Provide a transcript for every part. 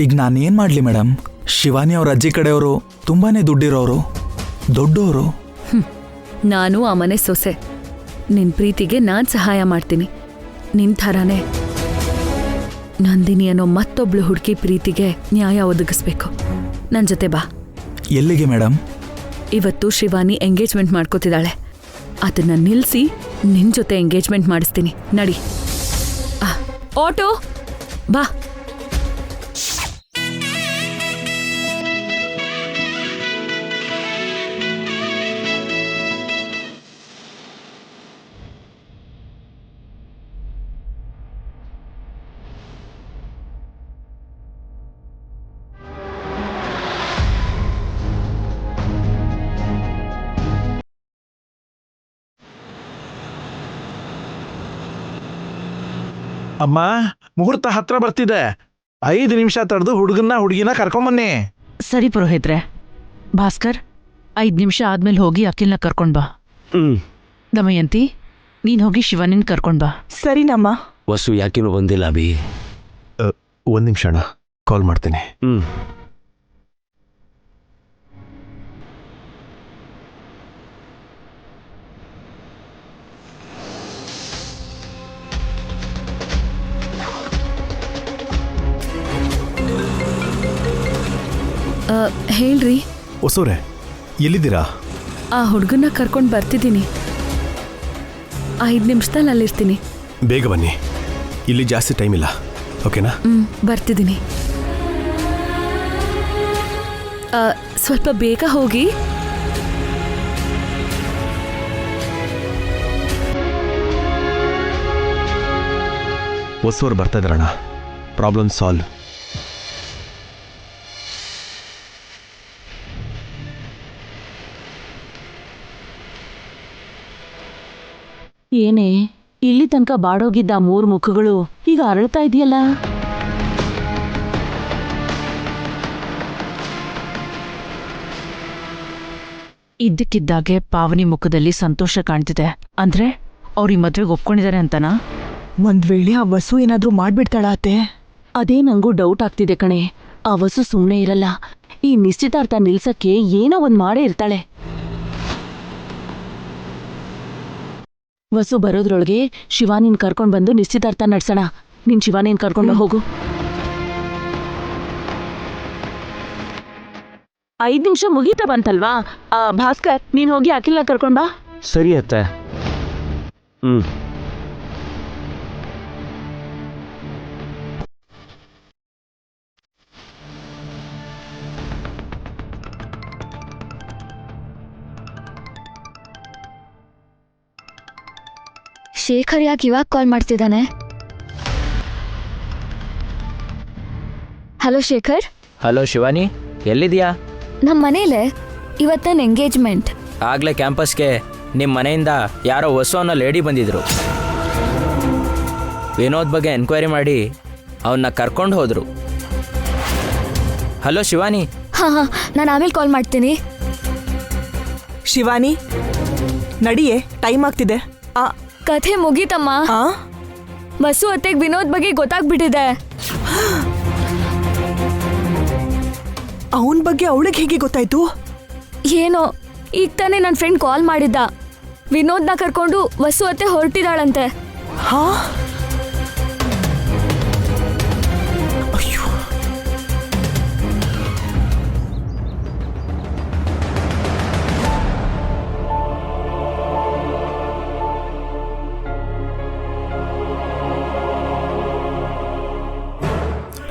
ಈಗ ನಾನೇನು ಮಾಡಲಿ ಮೇಡಮ್? ಶಿವಾನಿ ಅವ್ರ ಅಜ್ಜಿ ಕಡೆಯವರು ತುಂಬಾನೇ ದುಡ್ಡಿರೋರು, ದೊಡ್ಡವರು. ನಾನು ಆ ಮನೆ ಸೊಸೆ. ನಿನ್ ಪ್ರೀತಿಗೆ ನಾನ್ ಸಹಾಯ ಮಾಡ್ತೀನಿ. ನಿನ್ ಥರಾನೇ ನಂದಿನಿ ಅನ್ನೋ ಮತ್ತೊಬ್ಳು ಹುಡುಗಿ ಪ್ರೀತಿಗೆ ನ್ಯಾಯ ಒದಗಿಸ್ಬೇಕು. ನನ್ ಜೊತೆ ಬಾ. ಎಲ್ಲಿಗೆ ಮೇಡಮ್? ಇವತ್ತು ಶಿವಾನಿ ಎಂಗೇಜ್ಮೆಂಟ್ ಮಾಡ್ಕೋತಿದ್ದಾಳೆ. ಅದನ್ನ ನಿಲ್ಸಿ ನಿನ್ ಜೊತೆ ಎಂಗೇಜ್ಮೆಂಟ್ ಮಾಡಿಸ್ತೀನಿ. ನಡಿ. ಆಟೋ ಬಾ. ಅಮ್ಮ, ಮುಹೂರ್ತ ಹತ್ರ ಬರ್ತಿದೆ. 5 ನಿಮಿಷ ತಡೆದು ಹುಡುಗಿನ ಕರ್ಕೊಂಬನ್ನಿ. ಸರಿ ಪುರೋಹಿತ್ರೆ. ಭಾಸ್ಕರ್, 5 ನಿಮಿಷ ಆದ್ಮೇಲೆ ಹೋಗಿ ಅಖಿಲ್ನ ಕರ್ಕೊಂಡ್ ಬಾ. ದಮಯಂತಿ, ನೀನ್ ಹೋಗಿ ಶಿವನಿನ್ ಕರ್ಕೊಂಡ್ ಬಾ. ಸರಿನಮ್ಮ. ವಸು ಯಾಕಿನ್ನೂ ಬಂದಿಲ್ಲ ಅಭಿ? 1 ನಿಮಿಷ ಅಣ್ಣ, ಕಾಲ್ ಮಾಡ್ತೀನಿ. ಹೇಳ್ರಿ. ಹೊಸೂರೆ, ಎಲ್ಲಿದ್ದೀರಾ? ಆ ಹುಡುಗನ್ನ ಕರ್ಕೊಂಡು ಬರ್ತಿದ್ದೀನಿ. 5 ನಿಮಿಷದಲ್ಲಿ ಅಲ್ಲಿರ್ತೀನಿ. ಬೇಗ ಬನ್ನಿ, ಇಲ್ಲಿ ಜಾಸ್ತಿ ಟೈಮ್ ಇಲ್ಲ. ಓಕೆನಾ? ಬರ್ತಿದ್ದೀನಿ. ಸ್ವಲ್ಪ ಬೇಗ ಹೋಗಿ. ಹೊಸೂರು ಬರ್ತಾ ಇದ್ದಾರಣ್ಣ. Problem solve. ಏನೇ, ಇಲ್ಲಿ ತನಕ ಬಾಡೋಗಿದ್ದ 3 ಮುಖಗಳು ಈಗ ಅರಳ್ತಾ ಇದೆಯಲ್ಲ? ಇದ್ದಕ್ಕಿದ್ದಾಗೆ ಪಾವನಿ ಮುಖದಲ್ಲಿ ಸಂತೋಷ ಕಾಣ್ತಿದೆ. ಅಂದ್ರೆ ಅವ್ರ ಈ ಮದ್ವೆಗೆ ಒಪ್ಕೊಂಡಿದ್ದಾರೆ ಅಂತನಾ? ಒಂದ್ ವೇಳೆ ಆ ವಸು ಏನಾದ್ರೂ ಮಾಡ್ಬಿಡ್ತಾಳ ಅತ್ತೆ? ಅದೇ ನಂಗೂ ಡೌಟ್ ಆಗ್ತಿದೆ ಕಣೆ. ಆ ವಸು ಸುಮ್ಮನೆ ಇರಲ್ಲ. ಈ ನಿಶ್ಚಿತಾರ್ಥ ನಿಲ್ಸಕ್ಕೆ ಏನೋ ಒಂದ್ ಮಾಡೇ ಇರ್ತಾಳೆ. ವಸು ಬರೋದ್ರೊಳಗೆ ಶಿವಾನಿನ್ ಕರ್ಕೊಂಡ್ ಬಂದು ನಿಶ್ಚಿತಾರ್ಥ ನಡ್ಸೋಣ. ನೀನ್ ಶಿವಾನಿನ್ ಕರ್ಕೊಂಡು ಹೋಗು. 5 ನಿಮಿಷ ಮುಗೀತಾ ಬಂತಲ್ವಾ? ಭಾಸ್ಕರ್, ನೀನ್ ಹೋಗಿ ಅಖಿಲ್ನ ಕರ್ಕೊಂಡ್ ಬಾ. ಸರಿ ಅತ್ತೆ. ಶೇಖರ್ ಯಾಕೆ ಇವಾಗ ಕಾಲ್ ಮಾಡ್ತಿದ್ದಾನೆ? ಹಲೋ ಶೇಖರ್. ಹಲೋ ಶಿವಾನಿ, ಎಲ್ಲಿದ್ಯಾ? ನಮ್ಮ ಮನೇಲೆ. ಇವತ್ತು ನನ್ನ ಎಂಗೇಜ್ಮೆಂಟ್. ಆಗ್ಲೇ ಕ್ಯಾಂಪಸ್ಗೆ ನಿಮ್ಮ ಮನೆಯಿಂದ ಯಾರೋ ಹೊಸ ಅನ್ನೋ ಲೇಡಿ ಬಂದಿದ್ರು. ವಿನೋದ್ ಬಗ್ಗೆ ಎನ್ಕ್ವೈರಿ ಮಾಡಿ ಅವನ್ನ ಕರ್ಕೊಂಡು ಹೋದ್ರು. ಹಲೋ ಶಿವಾನಿ. ಹಾಂ, ನಾನು ಆಮೇಲೆ ಕಾಲ್ ಮಾಡ್ತೀನಿ. ಶಿವಾನಿ, ನಡಿಯೇ, ಟೈಮ್ ಆಗ್ತಿದೆ. ಕಥೆ ಮುಗೀತಮ್ಮ. ವಸು ಅತ್ತೆಗೆ ವಿನೋದ್ ಬಗ್ಗೆ ಗೊತ್ತಾಗ್ಬಿಟ್ಟಿದೆ. ಅವನ ಬಗ್ಗೆ ಅವಳಿಗೆ ಹೇಗೆ ಗೊತ್ತಾಯ್ತು? ಏನೋ ಈಗ ತಾನೇ ನನ್ನ ಫ್ರೆಂಡ್ ಕಾಲ್ ಮಾಡಿದ್ದ. ವಿನೋದ್ನ ಕರ್ಕೊಂಡು ವಸು ಅತ್ತೆ ಹೊರಟಿದ್ದಾಳಂತೆ. ಹಾ? ಅಯ್ಯೋ.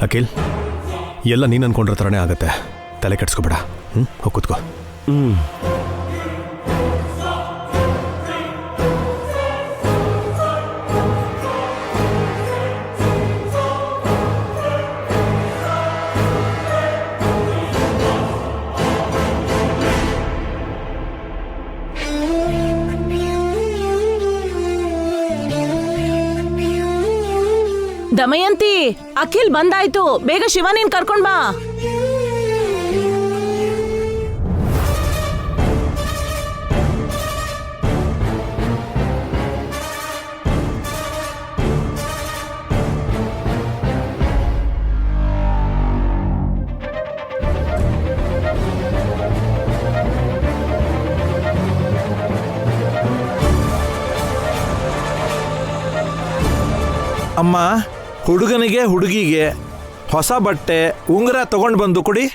ಅಖಿಲ್, ಎಲ್ಲ ನೀನು ಅನ್ಕೊಂಡಿರೋ ಥರನೇ ಆಗತ್ತೆ. ತಲೆ ಕೆಡ್ಸ್ಕೊಬೇಡ. ಹೋಗಿ ಕೂತ್ಕೋ. ದಮಯಂತಿ, ಅಖಿಲ್ ಬಂದಾಯ್ತು. ಬೇಗ ಶಿವಾನಿನ್ ಕರ್ಕೊಂಡ್ ಬಾ. ಅಮ್ಮ, ಹುಡುಗನಿಗೆ ಹುಡುಗಿಗೆ ಹೊಸ ಬಟ್ಟೆ ಉಂಗುರ ತಗೊಂಡು ಬಂದು ಕೊಡಿ.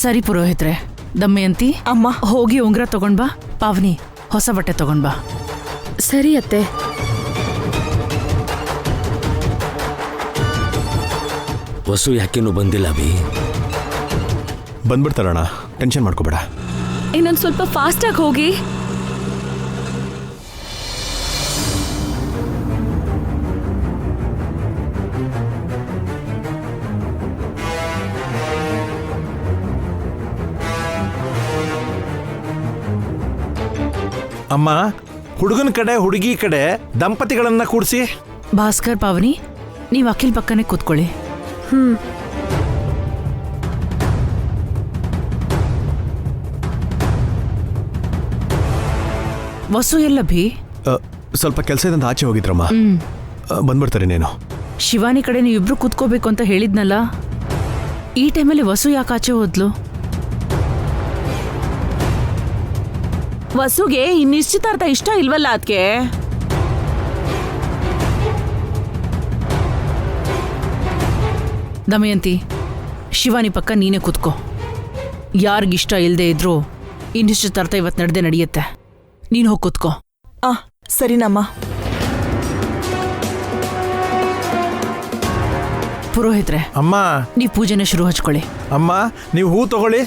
ಸರಿ ಪುರೋಹಿತ್ರೆ. ದಮಯಂತಿ, ಅಮ್ಮ. ಹೋಗಿ ಉಂಗ್ರ ತಗೊಂಡ್ ಬಾ. ಪಾವನಿ, ಹೊಸ ಬಟ್ಟೆ ತಗೊಂಡ್ ಬಾ. ಸರಿ ಅತ್ತೆ. ವಸು ಯಾಕಿನ್ನೂ ಬಂದಿಲ್ಲ ಅಭಿ? ಬಂದ್ಬಿಡ್ತಾರಣ್ಣ, ಟೆನ್ಷನ್ ಮಾಡ್ಕೋಬೇಡ. ಇನ್ನೊಂದು ಸ್ವಲ್ಪ ಫಾಸ್ಟಾಗಿ ಹೋಗಿ. ಅಮ್ಮ, ಹುಡುಗನ ಕಡೆ ಹುಡುಗಿ ಕಡೆ ದಂಪತಿಗಳನ್ನ ಕೂಡಿಸಿ. ಭಾಸ್ಕರ್, ಪಾವನಿ, ನೀವು ಅಖಿಲ್ ಪಕ್ಕನೇ ಕೂತ್ಕೊಳ್ಳಿ. ವಸು ಎಲ್ಲ ಭೀ? ಸ್ವಲ್ಪ ಕೆಲಸ ಇದಂತ ಆಚೆ ಹೋಗಿದ್ರಮ್ಮ. ಬಂದ್ಬಿಡ್ತಾರೆ ನೀನು. ಶಿವಾನಿ ಕಡೆ ನೀವಿಬ್ರು ಕೂತ್ಕೋಬೇಕು ಅಂತ ಹೇಳಿದ್ನಲ್ಲ, ಈ ಟೈಮಲ್ಲಿ ವಸು ಯಾಕೆ ಆಚೆ ಹೋದ್ಲು? ವಸುಗೆ ಈ ನಿಶ್ಚಿತಾರ್ಥ ಇಷ್ಟ ಇಲ್ವಲ್ಲ ಅದಕ್ಕೆ. ದಮಯಂತಿ, ಶಿವಾನಿ ಪಕ್ಕ ನೀನೇ ಕೂತ್ಕೋ. ಯಾರಿಗಿಷ್ಟ ಇಲ್ಲದೆ ಇದ್ರೂ ಈ ನಿಶ್ಚಿತಾರ್ಥ ಇವತ್ತು ನಡೆದೇ ನಡೆಯುತ್ತೆ. ನೀನು ಹೋಗಿ ಕೂತ್ಕೋ. ಸರಿನಮ್ಮ. ಪುರೋಹಿತ್ರೆ, ಅಮ್ಮ, ನೀವು ಪೂಜೆನ ಶುರು ಹಚ್ಕೊಳ್ಳಿ. ಅಮ್ಮ, ನೀವು ಹೂ ತಗೊಳ್ಳಿ.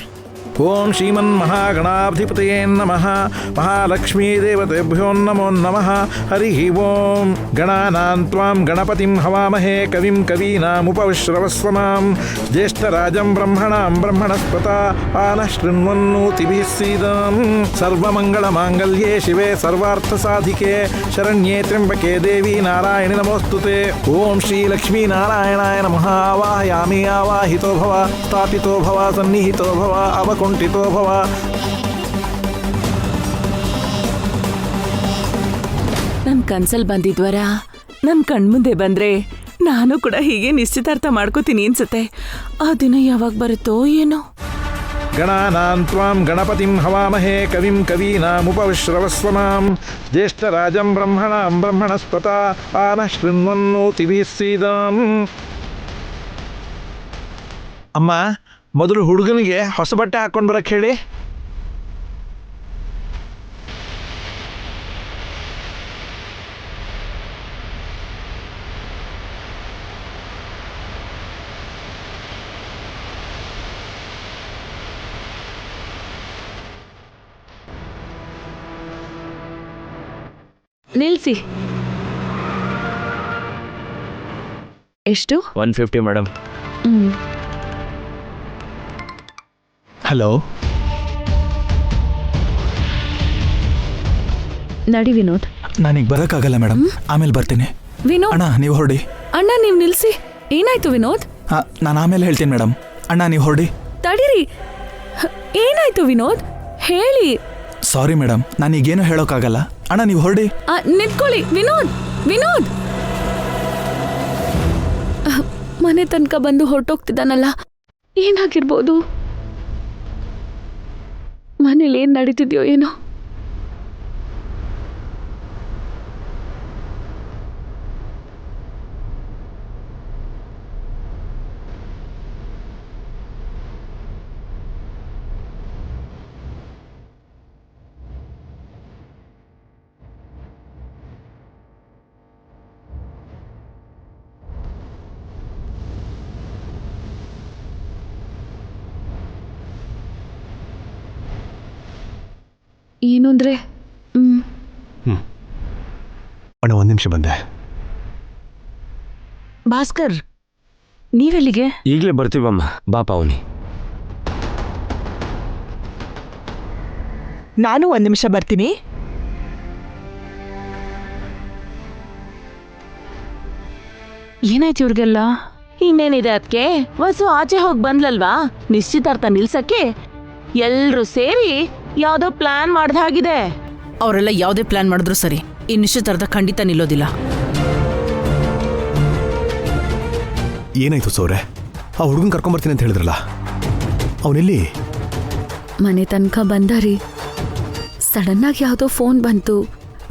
ಓಂ ಶ್ರೀಮನ್ ಮಹಾಗಣಾಧಿಪತಯೇ ನಮಃ. ಮಹಾಲಕ್ಷ್ಮೀ ದೇವತೆಭ್ಯೋ ನಮೋ ನಮಃ. ಹರಿ ಓಂ. ಗಣಾನಾಂ ತ್ವಾಂ ಗಣಪತಿಂ ಹವಾಮಹೇ ಕವಿಂ ಕವೀನಾಮುಪಶ್ರವಸ್ವಮಾಂ. ಜ್ಯೇಷ್ಠರಾಜಂ ಬ್ರಹ್ಮಣಾಂ ಬ್ರಹ್ಮಣಸ್ಪತ ಆನಃ ಶೃಣ್ವನ್ನೋತಿಭಿಃ ಸೀದಂ. ಸರ್ವಮಂಗಳಮಾಂಗಲ್ಯೇ ಶಿವೆ ಸರ್ವಾರ್ಥಸಾಧಿಕೆ ಶರಣ್ಯೇ ತ್ರ್ಯಂಬಕೆ ದೇವಿ ನಾರಾಯಣಿ ನಮೋಸ್ತುತೆ. ಓಂ ಶ್ರೀ ಲಕ್ಷ್ಮೀ ನಾರಾಯಣಾಯ ನಮಃ. ಆವಾಹಯಾಮಿ. ಆವಾಹಿತೋ ಭವ, ಸ್ಥಾಪಿತೋ ಭವ, ಸನ್ನಿಹಿತೋ ಭವ, ಅವಕುಂಠಿತೋ ಭವ. ನನ್ ಕನ್ಸಲ್ ಬಂದಿದ್ವರ ನನ್ ಕಣ್ಮುಂದೆ ಬಂದ್ರೆ ನಾನು ಕೂಡ ಹೀಗೆ ನಿಶ್ಚಿತಾರ್ಥ ಮಾಡ್ಕೋತೀನಿ ಅನ್ಸುತ್ತೆ. ಆ ದಿನ ಯಾವಾಗ ಬರುತ್ತೋ ಏನೋ. ಗಣಾನಾಂ ತ್ವಾಂ ಗಣಪತಿಂ ಹವಾಮಹೇ ಕವಿಂ ಕವೀನಾಮುಪಶ್ರವಸ್ವಮಾಂ. ಜ್ಯೇಷ್ಠರಾಜಂ ಬ್ರಹ್ಮಣಾಂ ಬ್ರಹ್ಮಣಸ್ಪತ ಆನಃ ಶೃಣ್ವನ್ನೋತಿಭಿಃ ಸೀದಂ. ಅಮ್ಮ, ಮೊದಲು ಹುಡುಗನಿಗೆ ಹೊಸ ಬಟ್ಟೆ ಹಾಕೊಂಡು ಬರಕ್ಕೆ ಹೇಳಿ. ನಿಲ್ಸಿ. ಎಷ್ಟು? 150 ಮೇಡಮ್. ಹಲೋ. ನಡಿ ವಿನೋದ್. ನಾನೀಗ ಬರೋಕ್ಕಾಗಲ್ಲ ಮೇಡಮ್, ಆಮೇಲೆ ಬರ್ತೀನಿ. ವಿನೋದ್ ಅಣ್ಣ, ನೀವು ಹೊರಡಿ. ಅಣ್ಣ, ನೀವು ನಿಲ್ಸಿ. ಏನಾಯ್ತು ವಿನೋದ್? ನಾನು ಆಮೇಲೆ ಹೇಳ್ತೀನಿ ಮೇಡಮ್. ಅಣ್ಣ, ನೀವು ಹೊರಡಿ. ತಡೀರಿ. ಏನಾಯ್ತು ವಿನೋದ್? ಹೇಳಿ. ಸಾರಿ ಮೇಡಮ್, ನಾನೀಗೇನು ಹೇಳೋಕ್ಕಾಗಲ್ಲ. ಅಣ್ಣ, ನೀವು ಹೊರಡಿ. ನಿಂತ್ಕೊಳ್ಳಿ. ವಿನೋದ್, ವಿನೋದ್ ಮನೆ ತನಕ ಬಂದು ಹೊರಟೋಗ್ತಿದ್ದಾನಲ್ಲ, ಏನಾಗಿರ್ಬೋದು? ಮನೇಲಿ ಏನ್ ನಡೀತಿದ್ಯೋ ಏನೋ. ಏನು ಅಂದ್ರೆ ಅಣ್ಣ, 1 ನಿಮಿಷ ಬಂದೆ. ಭಾಸ್ಕರ್, ನೀವೆಲ್ಲಿಗೆ? ಈಗಲೇ ಬರ್ತೀವಮ್ಮ. ಬಾ ಪಾವನಿ. ನಾನು 1 ನಿಮಿಷ ಬರ್ತೀನಿ. ಏನಾಯ್ತು ಇವ್ರಿಗೆಲ್ಲ? ಇನ್ನೇನಿದೆ ಅದಕ್ಕೆ, ವಸು ಆಚೆ ಹೋಗಿ ಬಂದ್ಲಲ್ವಾ, ನಿಶ್ಚಿತಾರ್ಥ ನಿಲ್ಸಕ್ಕೆ ಎಲ್ರೂ ಸೇರಿ ಯಾವ್ದೋ ಪ್ಲಾನ್ ಮಾಡ್ದಾಗಿದೆ. ಅವರೆಲ್ಲ ಯಾವುದೇ ಪ್ಲಾನ್ ಮಾಡಿದ್ರು ಸರಿ, ಈ ನಿಶ್ಚಿತಾರ್ಥ ಖಂಡಿತ ನಿಲ್ಲೋದಿಲ್ಲ. ಏನಾಯ್ತು ಸೋರೆ? ಆ ಹುಡುಗನ್ ಕರ್ಕೊಂಬರ್ತೀನಿ ಅಂತ ಹೇಳಿದ್ರಲ್ಲ, ಅವನೆಲ್ಲಿ? ಮನೆ ತನಕ ಬಂದರಿ. ಸಡನ್ ಆಗಿ ಯಾವುದೋ ಫೋನ್ ಬಂತು.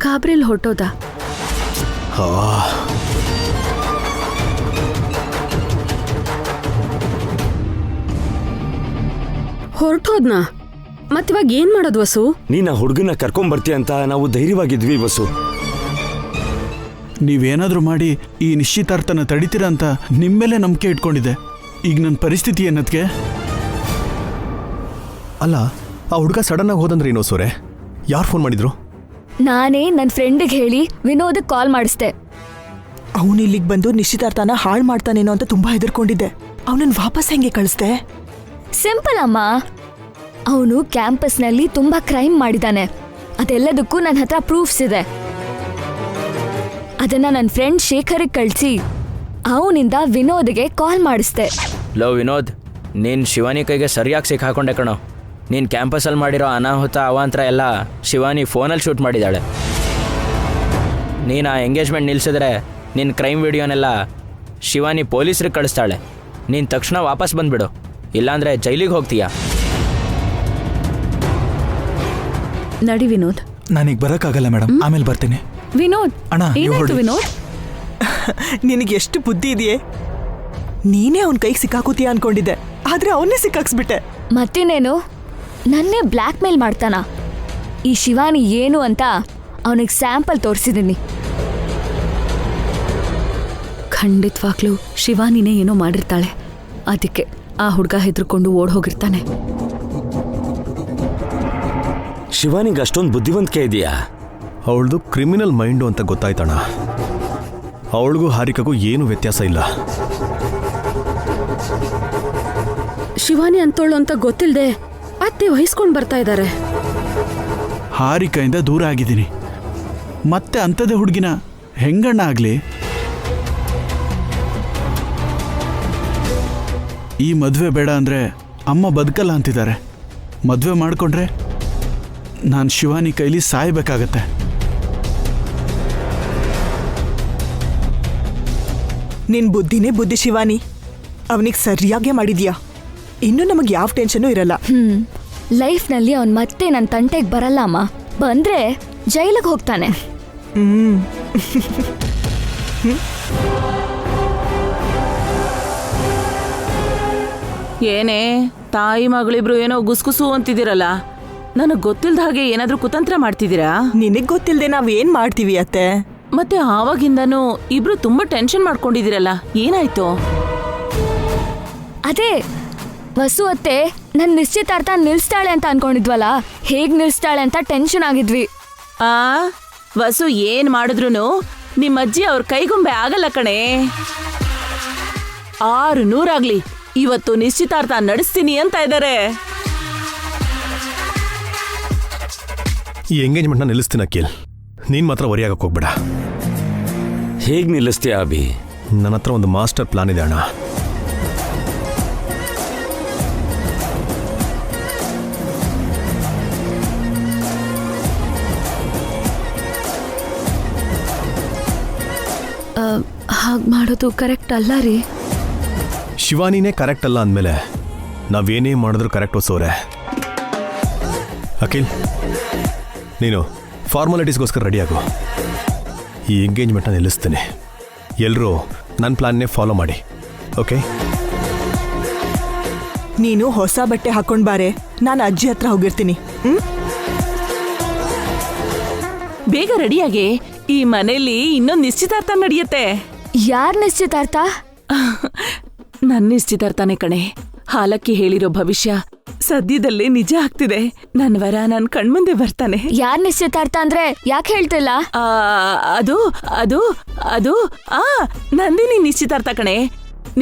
ಗಾಬ್ರಿಲ್ ಹೊರಟೋದ. ಹೊರಟೋದ್ನಾ? ಮತ್ತಿವಾಗ ಏನ್ ಮಾಡೋದು ವಸು? ನೀನ್ ಆ ಹುಡುಗನ ಕರ್ಕೊಂಬರ್ತೀಯ ಅಂತ ನಾವು ಧೈರ್ಯವಾಗಿದ್ವಿ ವಸು. ನೀವೇನಾದ್ರೂ ಮಾಡಿ ಈ ನಿಶ್ಚಿತಾರ್ಥನ ತಡಿತೀರಾ ಅಂತ ನಿಮ್ಮೇಲೆ ನಂಬಿಕೆ ಇಟ್ಕೊಂಡಿದ್ದೆ. ಈಗ ನನ್ನ ಪರಿಸ್ಥಿತಿ ಏನದ್ಕೆ? ಅಲ್ಲ, ಆ ಹುಡುಗ ಸಡನ್ ಆಗಿ ಹೋದಂದ್ರೆ ಏನೋ ಸೋರೆ? ಯಾರು ಫೋನ್ ಮಾಡಿದ್ರು? ನಾನೇ ನನ್ನ ಫ್ರೆಂಡಿಗೆ ಹೇಳಿ ವಿನೋದಕ್ಕೆ ಕಾಲ್ ಮಾಡಿಸ್ದೆ. ಅವನು ಇಲ್ಲಿಗೆ ಬಂದು ನಿಶ್ಚಿತಾರ್ಥನ ಹಾಳು ಮಾಡ್ತಾನೇನೋ ಅಂತ ತುಂಬಾ ಹೆದರ್ಕೊಂಡಿದ್ದೆ. ಅವನನ್ನ ವಾಪಸ್ ಹೆಂಗೆ ಕಳಿಸ್ದೆ? ಸಿಂಪಲ್ ಅಮ್ಮ, ಅವನು ಕ್ಯಾಂಪಸ್ನಲ್ಲಿ ತುಂಬಾ ಕ್ರೈಮ್ ಮಾಡಿದಾನೆ. ಅದೆಲ್ಲದಕ್ಕೂ ನನ್ನ ಹತ್ರ ಪ್ರೂಫ್ಸ್ ಇದೆ. ಅದನ್ನ ನನ್ನ ಫ್ರೆಂಡ್ ಶೇಖರ್ಗೆ ಕಳಿಸಿ ಅವನಿಂದ ವಿನೋದ್ಗೆ ಕಾಲ್ ಮಾಡಿಸ್ದೆ. ಲೋ ವಿನೋದ್, ನೀನು ಶಿವಾನಿ ಕೈಗೆ ಸರಿಯಾಗಿ ಸಿಕ್ಕಾಕೊಂಡೆ ಕಣೋ. ನೀನು ಕ್ಯಾಂಪಸಲ್ಲಿ ಮಾಡಿರೋ ಅನಾಹುತ ಅವಾಂತರ ಎಲ್ಲ ಶಿವಾನಿ ಫೋನಲ್ಲಿ ಶೂಟ್ ಮಾಡಿದ್ದಾಳೆ. ನೀನು ಆ ಎಂಗೇಜ್ಮೆಂಟ್ ನಿಲ್ಲಿಸಿದ್ರೆ ನಿನ್ನ ಕ್ರೈಮ್ ವಿಡಿಯೋನೆಲ್ಲ ಶಿವಾನಿ ಪೊಲೀಸ್ರಿಗೆ ಕಳಿಸ್ತಾಳೆ. ನೀನು ತಕ್ಷಣ ವಾಪಸ್ ಬಂದುಬಿಡು, ಇಲ್ಲಾಂದರೆ ಜೈಲಿಗೆ ಹೋಗ್ತೀಯಾ. ನಡಿ ವಿನೋದ್. ನಾನೀಗ ಬರೋಕ್ಕಾಗಲ್ಲ ಮೇಡಮ್, ಆಮೇಲೆ ಬರ್ತೀನಿ. ವಿನೋದ್, ಅಣ್ಣ, ನೀವು ಏನಾಯ್ತು ಹೊರಡಿ. ವಿನೋದ್? ನಿನಗೆ ಎಷ್ಟು ಬುದ್ಧಿ ಇದೆಯೇ? ನೀನೇ ಅವನ ಕೈಗೆ ಸಿಕ್ಕಾಕೋತೀಯ ಅನ್ಕೊಂಡಿದ್ದೆ, ಆದ್ರೆ ಅವನ್ನೇ ಸಿಕ್ಕಾಕ್ಸ್ಬಿಟ್ಟೆ. ಮತ್ತಿನ್ನೇನು, ನನ್ನೇ ಬ್ಲ್ಯಾಕ್ ಮೇಲ್ ಮಾಡ್ತಾನ. ಈ ಶಿವಾನಿ ಏನು ಅಂತ ಅವನಿಗೆ ಸ್ಯಾಂಪಲ್ ತೋರಿಸಿದ್ದೀನಿ. ಖಂಡಿತವಾಗ್ಲೂ ಶಿವಾನಿನೇ ಏನೋ ಮಾಡಿರ್ತಾಳೆ. ಅದಕ್ಕೆ ಆ ಹುಡುಗ ಹೆದರ್ಕೊಂಡು ಓಡ್ ಹೋಗಿರ್ತಾನೆ. ಶಿವಾನಿಗೆ ಅಷ್ಟೊಂದು ಬುದ್ಧಿವಂತಿಕೆ ಇದೆಯಾ? ಅವಳದು ಕ್ರಿಮಿನಲ್ ಮೈಂಡು ಅಂತ ಗೊತ್ತಾಯ್ತಣ್ಣ. ಅವಳಿಗೂ ಹಾರಿಕಗೂ ಏನು ವ್ಯತ್ಯಾಸ ಇಲ್ಲ. ಶಿವಾನಿ ಅಂತೋಳು ಅಂತ ಗೊತ್ತಿಲ್ದೆ ಅತ್ತೆ ವಹಿಸ್ಕೊಂಡ್ ಬರ್ತಾ ಇದ್ದಾರೆ. ಹಾರಿಕೆಯಿಂದ ದೂರ ಆಗಿದ್ದೀನಿ, ಮತ್ತೆ ಅಂಥದ್ದೇ ಹುಡುಗಿನ ಹೆಂಗಣ್ಣ ಆಗಲಿ? ಈ ಮದುವೆ ಬೇಡ ಅಂದರೆ ಅಮ್ಮ ಬದುಕಲ್ಲ ಅಂತಿದ್ದಾರೆ. ಮದುವೆ ಮಾಡಿಕೊಂಡ್ರೆ ನಾನು ಶಿವಾನಿ ಕೈಲಿ ಸಾಯಬೇಕಾಗತ್ತೆ. ನಿನ್ ಬುದ್ಧಿನೇ ಬುದ್ಧಿ ಶಿವಾನಿ. ಅವನಿಗೆ ಸರಿಯಾಗೇ ಮಾಡಿದ್ಯಾ. ಇನ್ನು ನಮಗೆ ಯಾವ ಟೆನ್ಷನು ಇರಲ್ಲ. ಲೈಫ್ನಲ್ಲಿ ಅವನ್ ಮತ್ತೆ ನನ್ನ ತಂಟೆಗೆ ಬರಲ್ಲ ಅಮ್ಮ. ಬಂದ್ರೆ ಜೈಲಿಗೆ ಹೋಗ್ತಾನೆ. ಏನೇ ತಾಯಿ ಮಗಳಿಬ್ರು ಏನೋ ಗುಸ್ಗುಸು ಅಂತಿದ್ದೀರಲ್ಲ, ನನಗೆ ಗೊತ್ತಿಲ್ದ ಹಾಗೆ ಏನಾದ್ರೂ ಕುತಂತ್ರ ಮಾಡ್ತಿದ್ದೀರಾ? ನಿನಗ್ ಗೊತ್ತಿಲ್ದೆ ನಾವ್ ಏನ್ ಮಾಡ್ತೀವಿ ಅತ್ತೆ? ಮತ್ತೆ ಆವಾಗಿಂದನೂ ಇಬ್ರು ತುಂಬಾ ಟೆನ್ಷನ್ ಮಾಡ್ಕೊಂಡಿದ್ದೀರಲ್ಲ, ಏನಾಯ್ತು? ಅದೇ ವಸು ಅತ್ತೆ ನನ್ನ ನಿಶ್ಚಿತಾರ್ಥ ನಿಲ್ಸ್ತಾಳೆ ಅಂತ ಅನ್ಕೊಂಡಿದ್ವಲ್ಲ, ಹೇಗ್ ನಿಲ್ಸ್ತಾಳೆ ಅಂತ ಟೆನ್ಷನ್ ಆಗಿದ್ವಿ. ಆ ವಸು ಏನ್ ಮಾಡಿದ್ರು ನಿಮ್ಮ ಅಜ್ಜಿ ಅವ್ರ ಕೈಗೊಂಬೆ ಆಗಲ್ಲ ಕಣೆ. 600 ಆಗ್ಲಿ, ಇವತ್ತು ನಿಶ್ಚಿತಾರ್ಥ ನಡೆಸ್ತೀನಿ ಅಂತ ಇದ್ದಾರೆ. ಈ ಎಂಗೇಜ್ಮೆಂಟ್ನ ನಿಲ್ಲಿಸ್ತೀನಿ ಅಖಿಲ್. ನೀನು ಮಾತ್ರ ವರಿಯಾಗಕ್ಕೆ ಹೋಗ್ಬೇಡ. ಹೇಗೆ ನಿಲ್ಲಿಸ್ತೀಯ ಅಭಿ? ನನ್ನ ಹತ್ರ ಒಂದು ಮಾಸ್ಟರ್ ಪ್ಲಾನ್ ಇದೆ ಅಣ್ಣ. ಹಾಗೆ ಮಾಡೋದು ಕರೆಕ್ಟ್ ಅಲ್ಲ ರೀ. ಶಿವಾನಿನೇ ಕರೆಕ್ಟ್ ಅಲ್ಲ ಅಂದಮೇಲೆ ನಾವೇನೇ ಮಾಡಿದ್ರು ಕರೆಕ್ಟ್ ಸೋರೆ. ಅಖಿಲ್, ನೀನು ಫಾರ್ಮಾಲಿಟೀಸ್ಗೋಸ್ಕರ ರೆಡಿಯಾಗು. ಈ ಎಂಗೇಜ್ಮೆಂಟ್ನ ನಿಲ್ಲಿಸ್ತೀನಿ. ಎಲ್ಲರೂ ನನ್ನ ಪ್ಲಾನ್ನೇ ಫಾಲೋ ಮಾಡಿ, ಓಕೆ? ನೀನು ಹೊಸ ಬಟ್ಟೆ ಹಾಕೊಂಡ್ ಬಾರೆ, ನಾನು ಅಜ್ಜಿ ಹತ್ರ ಹೋಗಿರ್ತೀನಿ. ಬೇಗ ರೆಡಿಯಾಗಿ, ಈ ಮನೇಲಿ ಇನ್ನೊಂದು ನಿಶ್ಚಿತಾರ್ಥ ನಡೆಯುತ್ತೆ. ಯಾರ್ ನಿಶ್ಚಿತಾರ್ಥ? ನನ್ನ ನಿಶ್ಚಿತಾರ್ಥನೇ ಕಣೆ. ಹಾಲಕ್ಕಿ ಹೇಳಿರೋ ಭವಿಷ್ಯ ಸದ್ಯದಲ್ಲೇ ನಿಜ ಆಗ್ತಿದೆ. ನನ್ನ ವರ ನನ್ನ ಕಣ್ಮುಂದೆ ಬರ್ತಾನೆ. ಯಾರ್ ನಿಶ್ಚಿತಾರ್ಥ ಅಂದ್ರೆ ಯಾಕೆ ಹೇಳ್ತಿಲ್ಲ? ಅದು ಅದು ಅದು ನಂದಿನಿ ನಿಶ್ಚಿತಾರ್ಥ ಕಣೆ.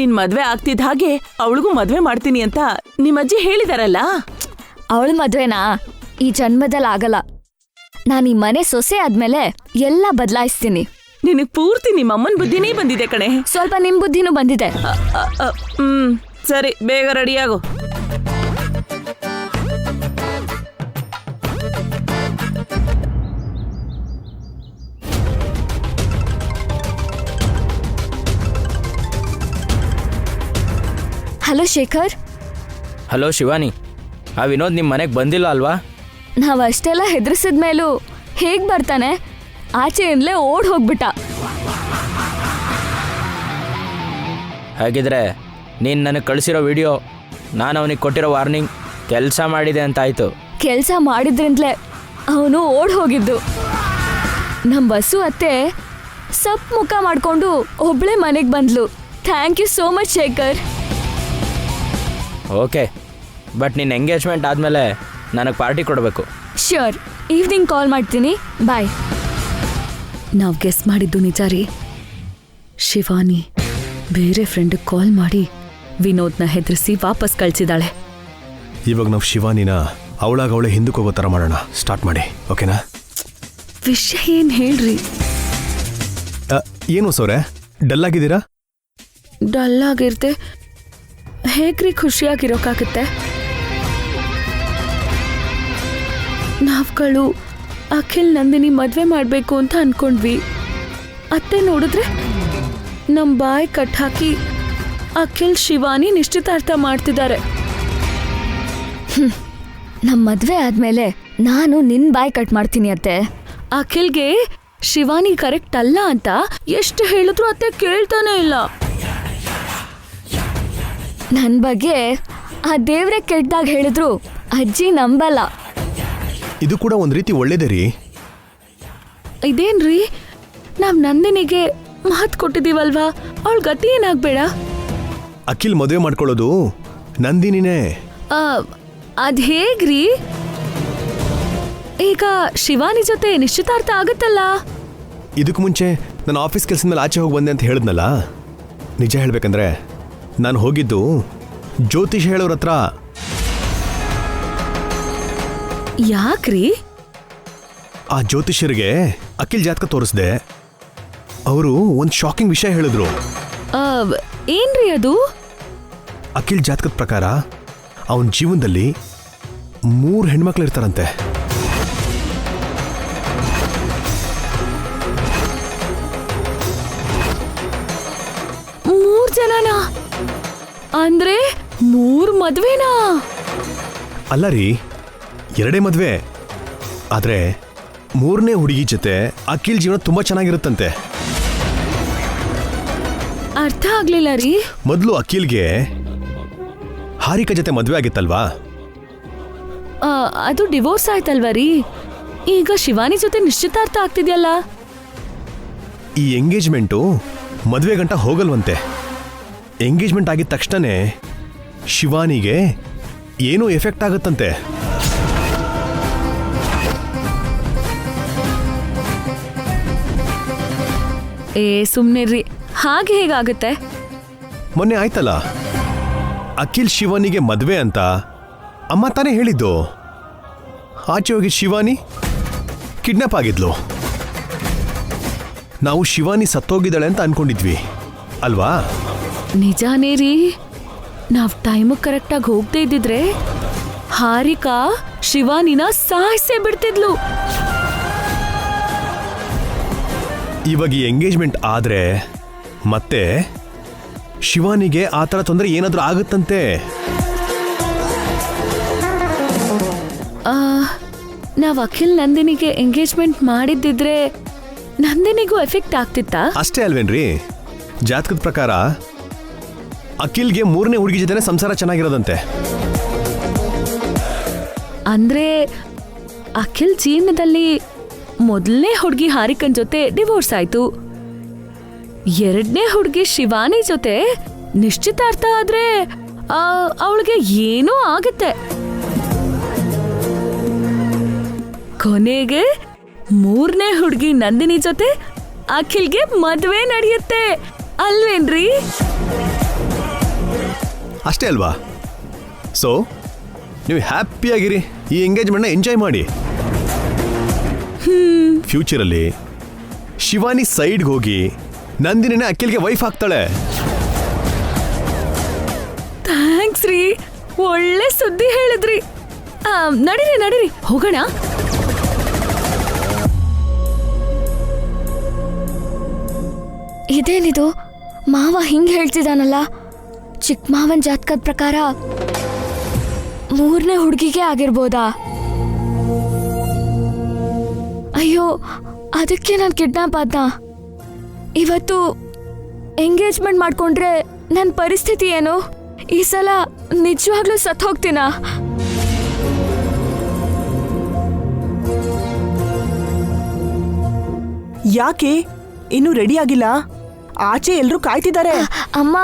ನಿನ್ ಮದ್ವೆ ಆಗ್ತಿದ್ದ ಹಾಗೆ ಅವಳಿಗೂ ಮದ್ವೆ ಮಾಡ್ತೀನಿ ಅಂತ ನಿಮ್ಮಜ್ಜಿ ಹೇಳಿದಾರಲ್ಲ. ಅವಳ ಮದ್ವೆನಾ ಈ ಜನ್ಮದಲ್ಲಿ ಆಗಲ್ಲ. ನಾನು ಈ ಮನೆ ಸೊಸೆ ಆದ್ಮೇಲೆ ಎಲ್ಲ ಬದಲಾಯಿಸ್ತೀನಿ. ನಿನಗ್ ಪೂರ್ತಿ ನಿಮ್ಮಮ್ಮನ ಬುದ್ಧಿನೇ ಬಂದಿದೆ ಕಣೆ. ಸ್ವಲ್ಪ ನಿಮ್ ಬುದ್ಧಿನೂ ಬಂದಿದೆ. ಸರಿ, ಬೇಗ ರೆಡಿಯಾಗು. ಹಲೋ ಶೇಖರ್. ಹಲೋ ಶಿವಾನಿ, ಆ ವಿನೋದ್ ನಿಮ್ಮ ಮನೆಗೆ ಬಂದಿಲ್ಲ ಅಲ್ವಾ? ನಾವ್ ಅಷ್ಟೆಲ್ಲ ಹೆದರ್ಸಿದ್ಮೇಲೂ ಹೇಗ್ ಬರ್ತಾನೆ? ಆಚೆಯಿಂದಲೇ ಓಡ್ ಹೋಗ್ಬಿಟ್ಟ. ಹಾಗಿದ್ರೆ ನೀನು ನನಗೆ ಕಳಿಸಿರೋ ವಿಡಿಯೋ, ನಾನು ಅವನಿಗೆ ಕೊಟ್ಟಿರೋ ವಾರ್ನಿಂಗ್ ಕೆಲಸ ಮಾಡಿದೆ ಅಂತ ಆಯ್ತು. ಕೆಲಸ ಮಾಡಿದ್ರಿಂದಲೇ ಅವನು ಓಡ್ ಹೋಗಿದ್ದು. ನಮ್ಮ ಬಸ್ಸು ಅತ್ತೆ ಸಪ್ ಮುಖ ಮಾಡ್ಕೊಂಡು ಒಬ್ಳೆ ಮನೆಗೆ ಬಂದ್ಲು. Thank you so much Shekhar. Okay, but ನಿನ್ನ ಎಂಗೇಜ್ಮೆಂಟ್ ಆದಮೇಲೆ ನನಗೆ ಪಾರ್ಟಿ ಕೊಡಬೇಕು. ಶ್ಯೂರ್, ಈವ್ನಿಂಗ್ ಕಾಲ್ ಮಾಡ್ತೀನಿ. ಬಾಯ್. ನಾವು ಗೆಸ್ ಮಾಡಿದ್ದು ನಿಜ ರೀ. ಶಿವಾನಿ ಬೇರೆ ಫ್ರೆಂಡಿಗೆ ಕಾಲ್ ಮಾಡಿ ವಿನೋದ್ನ ಹೆದರಿಸಿ ವಾಪಸ್ ಕಳ್ಸಿದಾಳೆ. ಇವಾಗ ನಾವು ಶಿವಾನಿನ ಅವಳಾಗವಳೆ ಹಿಂದಕ್ಕೆ ಹೋಗೋ ಥರ ಮಾಡೋಣ. ಸ್ಟಾರ್ಟ್ ಮಾಡಿ, ಓಕೆನಾ? ವಿಷಯ ಏನ್ ಹೇಳ್ರಿ? ಏನು ಸೋರೆ, ಡಲ್ ಆಗಿದ್ದೀರಾ? ಡಲ್ ಆಗಿರ್ತೆ ಹೇಗ್ರಿ ಖುಷಿಯಾಗಿರೋಕ್ಕಾಗತ್ತೆ? ನಾವ್ಗಳು ಅಖಿಲ್ ನಂದಿನಿ ಮದ್ವೆ ಮಾಡ್ಬೇಕು ಅಂತ ಅನ್ಕೊಂಡ್ವಿ. ಅತ್ತೆ ನೋಡಿದ್ರೆ ನಮ್ ಬಾಯ್ ಕಟ್ ಹಾಕಿ ಅಖಿಲ್ ಶಿವಾನಿ ನಿಶ್ಚಿತಾರ್ಥ ಮಾಡ್ತಿದ್ದಾರೆ. ನಮ್ಮ ಮದ್ವೆ ಆದ್ಮೇಲೆ ನಾನು ನಿನ್ ಬಾಯ್ ಕಟ್ ಮಾಡ್ತೀನಿ ಅತ್ತೆ. ಅಖಿಲ್ಗೆ ಶಿವಾನಿ ಕರೆಕ್ಟ್ ಅಲ್ಲ ಅಂತ ಎಷ್ಟು ಹೇಳಿದ್ರು ಅತ್ತೆ ಕೇಳ್ತಾನೆ ಇಲ್ಲ. ನನ್ ಬಗ್ಗೆ ಆ ದೇವ್ರೆ ಕೆಟ್ಟದಾಗ ಹೇಳಿದ್ರು ಅಜ್ಜಿ ನಂಬಲ್ಲ. ಇದು ಕೂಡ ಒಂದು ರೀತಿ ಒಳ್ಳೇದೇ ರೀ. ಇದೇನ್ರಿ, ನಾವ್ ನಂದಿನಿಗೆ ಮಾತು ಕೊಟ್ಟಿದೀವಲ್ವಾ, ಅವಳ ಗತಿ ಏನಾಗ್ಬೇಡ. ಅಖಿಲ್ ಮದುವೆ ಮಾಡ್ಕೊಳ್ಳೋದು ನಂದಿನಿನೇ. ಅದ್ ಹೇಗ್ರಿ? ಈಗ ಶಿವಾನಿ ಜೊತೆ ನಿಶ್ಚಿತಾರ್ಥ ಆಗುತ್ತಲ್ಲ. ಇದಕ್ಕೆ ಮುಂಚೆ ನಾನು ಆಫೀಸ್ ಕೆಲಸದ ಮೇಲೆ ಆಚೆ ಹೋಗಿ ಬಂದೆ ಅಂತ ಹೇಳಿದ್ನಲ್ಲ. ನಿಜ ಹೇಳ್ಬೇಕಂದ್ರೆ ನಾನು ಹೋಗಿದ್ದು ಜ್ಯೋತಿಷ್ ಹೇಳೋರ ಹತ್ರ. ಯಾಕ್ರಿ? ಆ ಜ್ಯೋತಿಷ್ಯರಿಗೆ ಅಖಿಲ್ ಜಾತಕ ತೋರಿಸ್ದೆ. ಅವರು ಒಂದು ಶಾಕಿಂಗ್ ವಿಷಯ ಹೇಳಿದ್ರು. ಏನ್ರಿ ಅದು? ಅಖಿಲ್ ಜಾತಕದ ಪ್ರಕಾರ ಅವನ ಜೀವನದಲ್ಲಿ 3 ಹೆಣ್ಮಕ್ಳು ಇರ್ತಾರಂತೆ. ಮೂರ್ ಜನನಾ? ಅಂದ್ರೆ 3 ಮದ್ವೆನಾ? ಅಲ್ಲ ರೀ, 2 ಮದ್ವೆ. ಆದ್ರೆ 3ನೇ ಹುಡುಗಿ ಜೊತೆ ಅಖಿಲ್ ಜೀವನ ತುಂಬಾ ಚೆನ್ನಾಗಿರುತ್ತಂತೆ. ಅರ್ಥ ಆಗ್ಲಿಲ್ಲ ರೀ. ಮೊದಲು ಅಖಿಲ್ಗೆ ಹಾರಿಕಾ ಜೊತೆ ಮದ್ವೆ ಆಗಿತ್ತಲ್ವಾ? ಅದು ಡಿವೋರ್ಸ್ ಆಯ್ತಲ್ವಾ ರೀ? ಈಗ ಶಿವಾನಿ ಜೊತೆ ನಿಶ್ಚಿತಾರ್ಥ ಆಗ್ತಿದ್ಯಲ್ಲ. ಈ ಎಂಗೇಜ್ಮೆಂಟು ಮದುವೆ ಗಂಟ ಹೋಗಲ್ವಂತೆ. ಎಂಗೇಜ್ಮೆಂಟ್ ಆಗಿದ ತಕ್ಷಣನೇ ಶಿವಾನಿಗೆ ಏನೋ ಎಫೆಕ್ಟ್ ಆಗುತ್ತಂತೆ. ಸುಮ್ನಿರ್ರಿ, ಹಾಗೆ ಹೇಗಾಗುತ್ತೆ? ಮೊನ್ನೆ ಆಯ್ತಲ್ಲ, ಅಖಿಲ್ ಶಿವಾನಿಗೆ ಮದುವೆ ಅಂತ ಅಮ್ಮ ತಾನೇ ಹೇಳಿದ್ದು. ಆಚೆ ಹೋಗಿ ಶಿವಾನಿ ಕಿಡ್ನಾಪ್ ಆಗಿದ್ಲು. ನಾವು ಶಿವಾನಿ ಸತ್ತೋಗಿದ್ದಾಳೆ ಅಂತ ಅನ್ಕೊಂಡಿದ್ವಿ ಅಲ್ವಾ? ನಿಜಾನೇ ರೀ. ನಾವ್ ಟೈಮ್ ಕರೆಕ್ಟಾಗಿ ಹೋಗದೆ ಇದ್ದಿದ್ರೆ ಹಾರಿಕಾ ಶಿವಾನಿನ ಸಾಯಿಸೇ ಬಿಡ್ತಿದ್ಲು. ಇವಾಗ ಈ ಎಂಗೇಜ್ಮೆಂಟ್ ಆದ್ರೆ ಮತ್ತೆ ಶಿವಾನಿಗೆ ಆ ಥರ ತೊಂದರೆ ಏನಾದರೂ ಆಗುತ್ತಂತೆ. ನಾವ್ ಅಖಿಲ್ ನಂದಿನಿಗೆ ಎಂಗೇಜ್ಮೆಂಟ್ ಮಾಡಿದ್ದಿದ್ರೆ ನಂದಿನಿಗೂ ಎಫೆಕ್ಟ್ ಆಗ್ತಿತ್ತಾ? ಅಷ್ಟೇ ಅಲ್ವೇನ್ರಿ? ಜಾತಕದ ಪ್ರಕಾರ ಅಖಿಲ್ಗೆ 3ನೇ ಹುಡುಗಿ ಜೊತೆನೆ ಸಂಸಾರ ಚೆನ್ನಾಗಿರೋದಂತೆ. ಅಂದ್ರೆ ಅಖಿಲ್ ಜೀವನದಲ್ಲಿ ಮೊದಲನೇ ಹುಡುಗಿ ಹಾರಿಕನ್ ಜೊತೆ ಡಿವೋರ್ಸ್ ಆಯ್ತು. 2ನೇ ಹುಡುಗಿ ಶಿವಾನಿ ಜೊತೆ ನಿಶ್ಚಿತಾರ್ಥ ಆದ್ರೆ ಅವಳಿಗೆ ಏನೋ ಆಗುತ್ತೆ. ಕೊನೆಗೆ 3ನೇ ಹುಡುಗಿ ನಂದಿನಿ ಜೊತೆ ಅಖಿಲ್ಗೆ ಮದ್ವೆ ನಡೆಯುತ್ತೆ ಅಲ್ವೇನ್ರಿ? ಅಷ್ಟೇ ಅಲ್ವಾ? ಸೊ ನೀವು ಹ್ಯಾಪಿಯಾಗಿರಿ, ಈ ಎಂಗೇಜ್ಮೆಂಟ್ನ ಎಂಜಾಯ್ ಮಾಡಿ. ಫ್ಯೂಚರಲ್ಲಿ ಶಿವಾನಿ ಸೈಡ್ಗೆ ಹೋಗಿ ನಂದಿನಿನೇ ಅಖಿಲ್ಗೆ ವೈಫ್ ಆಗ್ತಾಳೆ. ಥ್ಯಾಂಕ್ಸ್ ರೀ, ಒಳ್ಳೆ ಸುದ್ದಿ ಹೇಳಿದ್ರಿ. ನಡೀರಿ ನಡೀರಿ ಹೋಗೋಣ. ಇದೇನಿದು, ಮಾವ ಹಿಂಗ್ ಹೇಳ್ತಿದ್ದಾನಲ್ಲ? ಚಿಕ್ಕ ಮಾವನ್ ಜಾತಕದ ಪ್ರಕಾರ 3ನೇ ಹುಡುಗಿಗೆ ಆಗಿರ್ಬೋದಾ? ಅಯ್ಯೋ, ಅದಕ್ಕೆ ನಾನು ಕಿಡ್ನಾಪ್ ಆದ್ನ. ಇವತ್ತು ಎಂಗೇಜ್ಮೆಂಟ್ ಮಾಡ್ಕೊಂಡ್ರೆ ನನ್ನ ಪರಿಸ್ಥಿತಿ ಏನು? ಈ ಸಲ ನಿಜವಾಗ್ಲೂ ಸತ್ ಹೋಗ್ತೀನಾ? ಯಾಕೆ ಇನ್ನೂ ರೆಡಿ ಆಗಿಲ್ಲ? ಆಚೆ ಎಲ್ರೂ ಕಾಯ್ತಿದ್ದಾರೆ. ಅಮ್ಮ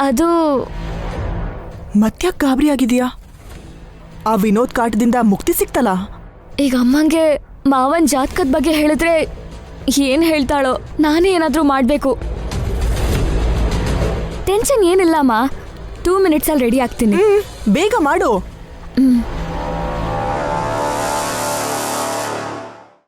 ಅದು ಮತ್ಯಾಕ್ ಗಾಬರಿ ಆಗಿದೆಯಾ? ಆ ವಿನೋದ್ ಕಾಟದಿಂದ ಮುಕ್ತಿ ಸಿಕ್ತಲ್ಲ. ಈಗ ಅಮ್ಮಂಗೆ ಮಾವನ್ ಜಾತಕದ ಬಗ್ಗೆ ಹೇಳಿದ್ರೆ ಏನ್ ಹೇಳ್ತಾಳೋ? ನಾನೇ ಏನಾದ್ರೂ ಮಾಡ್ಬೇಕು. ಟೆನ್ಷನ್ ಏನಿಲ್ಲ ಅಮ್ಮ, 2 ಮಿನಿಟ್ಸಲ್ಲಿ ರೆಡಿ ಆಗ್ತೀನಿ. ಬೇಗ ಮಾಡು.